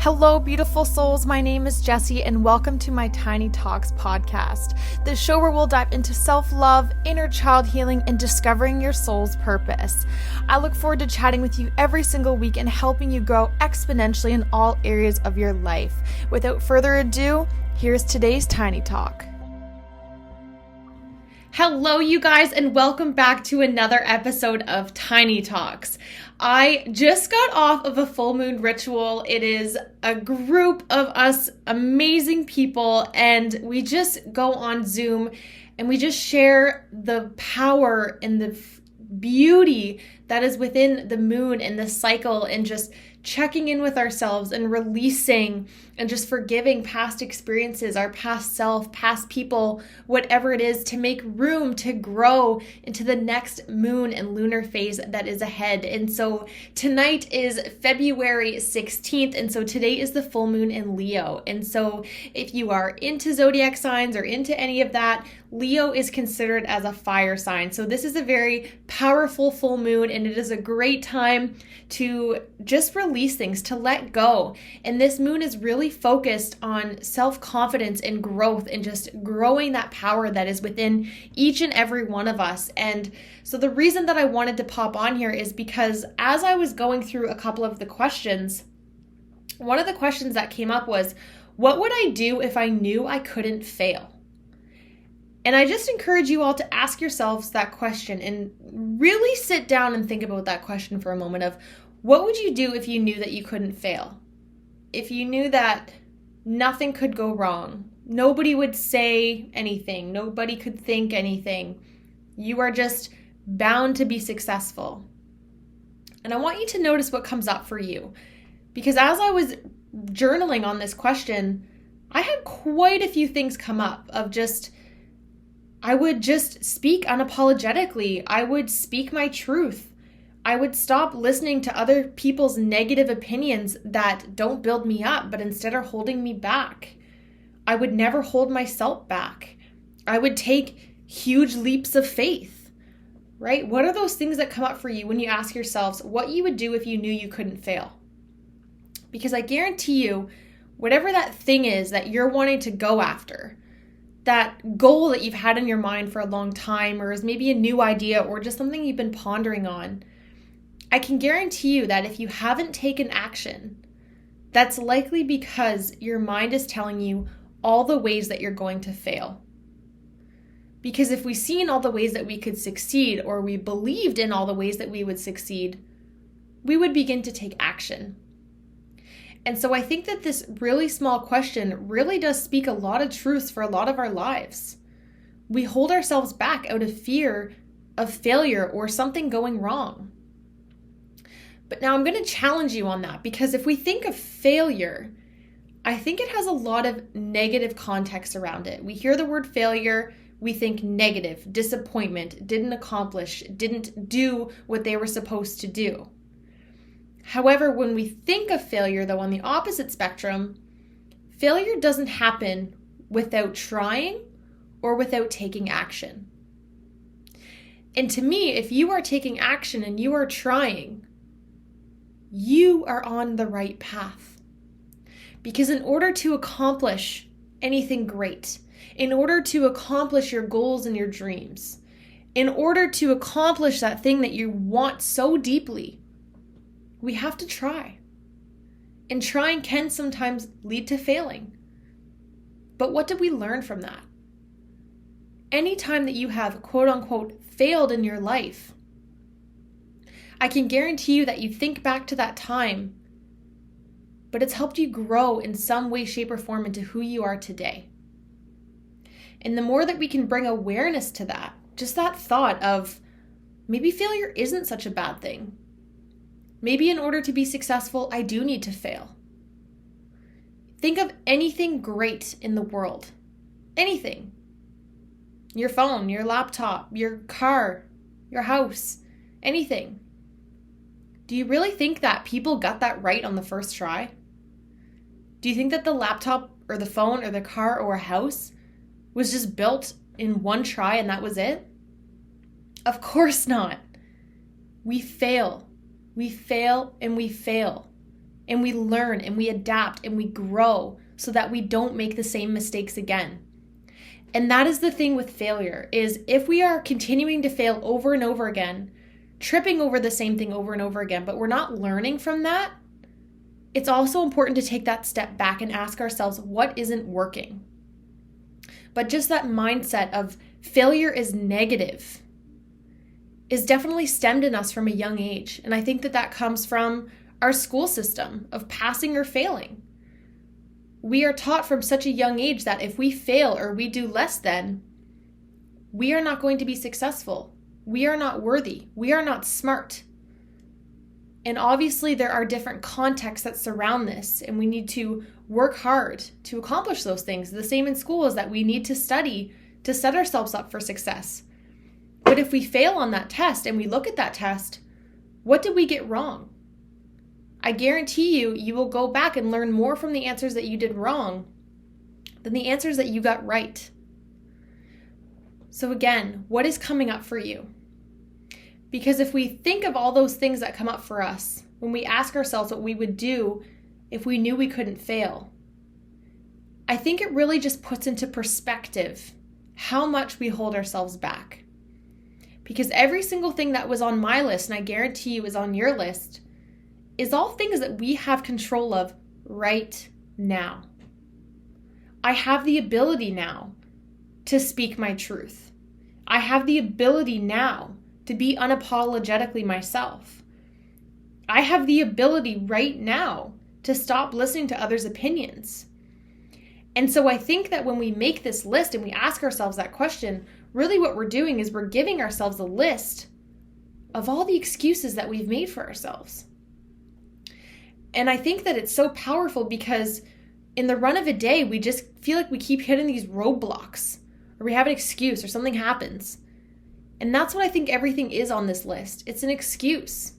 Hello, beautiful souls. My name is Jessie, and welcome to my Tiny Talks podcast, the show where we'll dive into self-love, inner child healing, and discovering your soul's purpose. I look forward to chatting with you every single week and helping you grow exponentially in all areas of your life. Without further ado, here's today's Tiny Talk. Hello, you guys, and welcome back to another episode of Tiny Talks. I just got off of a full moon ritual. It is a group of us amazing people, and we just go on Zoom and we just share the power and the beauty that is within the moon and the cycle, and just checking in with ourselves and releasing and just forgiving past experiences, our past self, past people, whatever it is, to make room to grow into the next moon and lunar phase that is ahead. And so tonight is February 16th, and so today is the full moon in Leo. And so if you are into zodiac signs or into any of that, Leo is considered as a fire sign. So this is a very powerful full moon, and it is a great time to just release things, to let go. And this moon is really focused on self-confidence and growth, and just growing that power that is within each and every one of us. And so the reason that I wanted to pop on here is because as I was going through a couple of the questions, one of the questions that came up was, what would I do if I knew I couldn't fail? And I just encourage you all to ask yourselves that question and really sit down and think about that question for a moment of, what would you do if you knew that you couldn't fail? If you knew that nothing could go wrong, nobody would say anything, nobody could think anything, you are just bound to be successful. And I want you to notice what comes up for you, because as I was journaling on this question, I had quite a few things come up of just, I would just speak unapologetically. I would speak my truth. I would stop listening to other people's negative opinions that don't build me up, but instead are holding me back. I would never hold myself back. I would take huge leaps of faith, right? What are those things that come up for you when you ask yourselves what you would do if you knew you couldn't fail? Because I guarantee you, whatever that thing is that you're wanting to go after, that goal that you've had in your mind for a long time, or is maybe a new idea or just something you've been pondering on, I can guarantee you that if you haven't taken action, that's likely because your mind is telling you all the ways that you're going to fail. Because if we seen all the ways that we could succeed, or we believed in all the ways that we would succeed, we would begin to take action. And so I think that this really small question really does speak a lot of truths for a lot of our lives. We hold ourselves back out of fear of failure or something going wrong. But now I'm going to challenge you on that, because if we think of failure, I think it has a lot of negative context around it. We hear the word failure, we think negative, disappointment, didn't accomplish, didn't do what they were supposed to do. However, when we think of failure, though, on the opposite spectrum, failure doesn't happen without trying or without taking action. And to me, if you are taking action and you are trying, you are on the right path. Because in order to accomplish anything great, in order to accomplish your goals and your dreams, in order to accomplish that thing that you want so deeply, we have to try. And trying can sometimes lead to failing. But what did we learn from that? Anytime that you have, quote unquote, failed in your life, I can guarantee you that you think back to that time, but it's helped you grow in some way, shape, or form into who you are today. And the more that we can bring awareness to that, just that thought of maybe failure isn't such a bad thing. Maybe in order to be successful, I do need to fail. Think of anything great in the world. Anything. Your phone, your laptop, your car, your house, anything. Do you really think that people got that right on the first try? Do you think that the laptop or the phone or the car or a house was just built in one try and that was it? Of course not. We fail. We fail and we fail. and we learn and we adapt and we grow so that we don't make the same mistakes again. And that is the thing with failure, is if we are continuing to fail over and over again, tripping over the same thing over and over again, but we're not learning from that, it's also important to take that step back and ask ourselves, what isn't working? But just that mindset of failure is negative is definitely stemmed in us from a young age. And I think that that comes from our school system of passing or failing. We are taught from such a young age that if we fail or we do less than, we are not going to be successful. We are not worthy. We are not smart. And obviously there are different contexts that surround this, and we need to work hard to accomplish those things. The same in school is that we need to study to set ourselves up for success. But if we fail on that test and we look at that test, what did we get wrong? I guarantee you, you will go back and learn more from the answers that you did wrong than the answers that you got right. So again, what is coming up for you? Because if we think of all those things that come up for us, when we ask ourselves what we would do if we knew we couldn't fail, I think it really just puts into perspective how much we hold ourselves back. Because every single thing that was on my list, and I guarantee you is on your list, is all things that we have control of right now. I have the ability now to speak my truth. I have the ability now to be unapologetically myself. I have the ability right now to stop listening to others' opinions. And so I think that when we make this list and we ask ourselves that question, really what we're doing is we're giving ourselves a list of all the excuses that we've made for ourselves. And I think that it's so powerful because in the run of a day, we just feel like we keep hitting these roadblocks, or we have an excuse or something happens. And that's what I think everything is on this list. It's an excuse.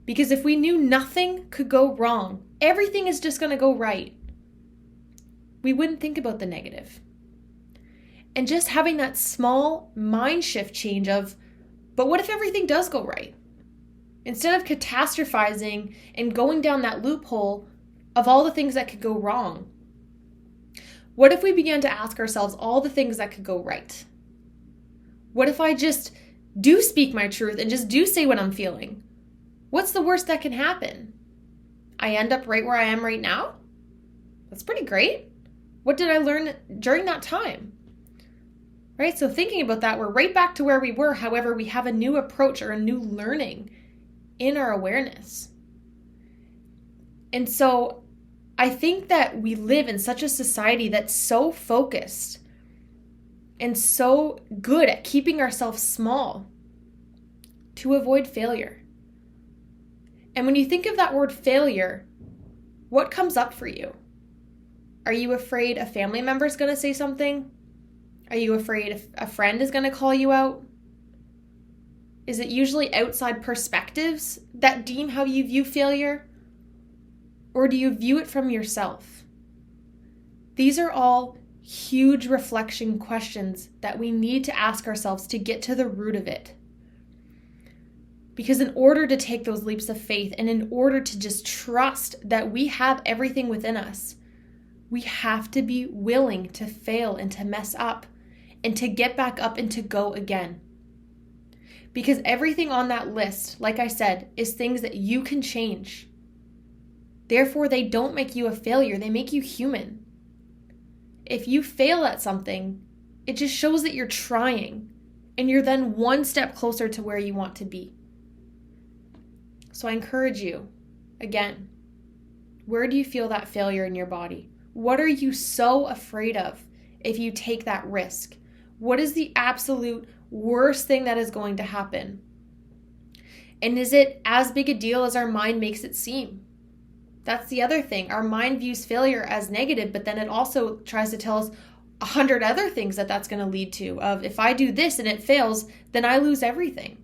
Because if we knew nothing could go wrong, everything is just going to go right, we wouldn't think about the negative. And just having that small mind shift change of, but what if everything does go right? Instead of catastrophizing and going down that loophole of all the things that could go wrong, what if we began to ask ourselves all the things that could go right? What if I just do speak my truth and just do say what I'm feeling? What's the worst that can happen? I end up right where I am right now? That's pretty great. What did I learn during that time? Right? So thinking about that, we're right back to where we were. However, we have a new approach or a new learning in our awareness. And so I think that we live in such a society that's so focused and so good at keeping ourselves small to avoid failure. And when you think of that word failure, what comes up for you? Are you afraid a family member is going to say something? Are you afraid a friend is going to call you out? Is it usually outside perspectives that deem how you view failure? Or do you view it from yourself? These are all huge reflection questions that we need to ask ourselves to get to the root of it. Because in order to take those leaps of faith and in order to just trust that we have everything within us, we have to be willing to fail and to mess up and to get back up and to go again. Because everything on that list, like I said, is things that you can change. Therefore, they don't make you a failure. They make you human. If you fail at something, it just shows that you're trying and you're then one step closer to where you want to be. So I encourage you, again, where do you feel that failure in your body? What are you so afraid of if you take that risk? What is the absolute worst thing that is going to happen? And is it as big a deal as our mind makes it seem? That's the other thing. Our mind views failure as negative, but then it also tries to tell us 100 other things that that's going to lead to. Of if I do this and it fails, then I lose everything.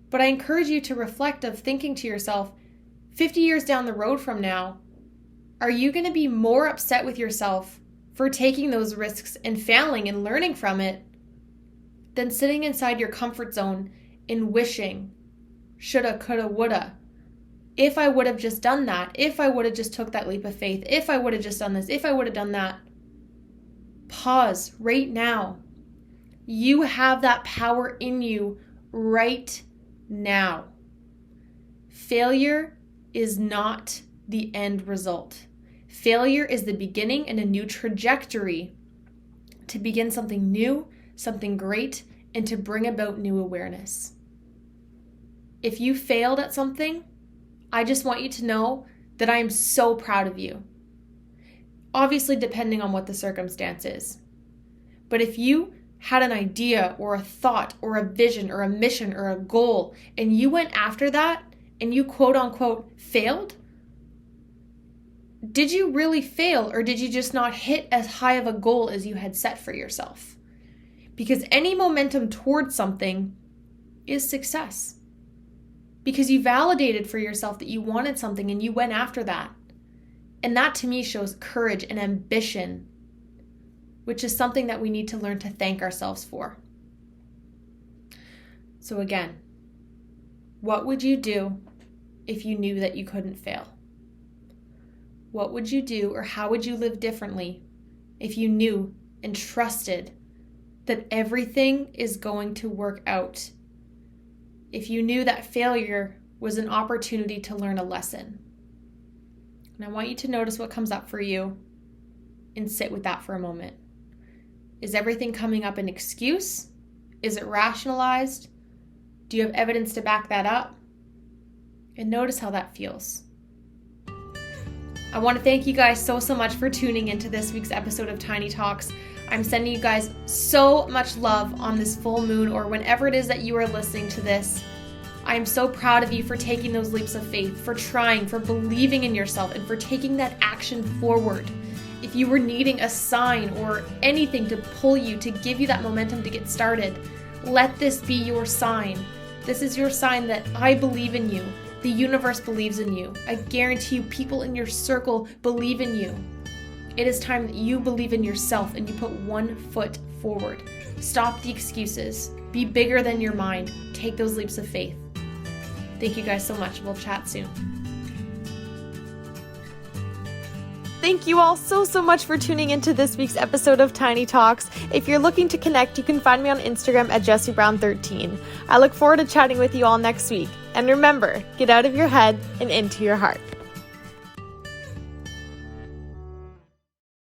But I encourage you to reflect of thinking to yourself, 50 years down the road from now, are you going to be more upset with yourself for taking those risks and failing and learning from it than sitting inside your comfort zone and wishing, shoulda, coulda, woulda, if I would have just done that, if I would have just took that leap of faith, if I would have just done this, if I would have done that. Pause right now. You have that power in you right now. Failure is not the end result. Failure is the beginning and a new trajectory to begin something new, something great, and to bring about new awareness. If you failed at something, I just want you to know that I am so proud of you. Obviously, depending on what the circumstance is. But if you had an idea or a thought or a vision or a mission or a goal, and you went after that and you quote unquote failed, did you really fail, or did you just not hit as high of a goal as you had set for yourself? Because any momentum towards something is success. Because you validated for yourself that you wanted something and you went after that. And that to me shows courage and ambition, which is something that we need to learn to thank ourselves for. So again, what would you do if you knew that you couldn't fail? What would you do, or how would you live differently if you knew and trusted that everything is going to work out? If you knew that failure was an opportunity to learn a lesson? And I want you to notice what comes up for you and sit with that for a moment. Is everything coming up an excuse? Is it rationalized? Do you have evidence to back that up? And notice how that feels. I want to thank you guys so much for tuning into this week's episode of Tiny Talks. I'm sending you guys so much love on this full moon, or whenever it is that you are listening to this. I am so proud of you for taking those leaps of faith, for trying, for believing in yourself, and for taking that action forward. If you were needing a sign or anything to pull you, to give you that momentum to get started, let this be your sign. This is your sign that I believe in you. The universe believes in you. I guarantee you people in your circle believe in you. It is time that you believe in yourself and you put one foot forward. Stop the excuses. Be bigger than your mind. Take those leaps of faith. Thank you guys so much. We'll chat soon. Thank you all so much for tuning into this week's episode of Tiny Talks. If you're looking to connect, you can find me on Instagram at JessieBrown13. I look forward to chatting with you all next week. And remember, get out of your head and into your heart.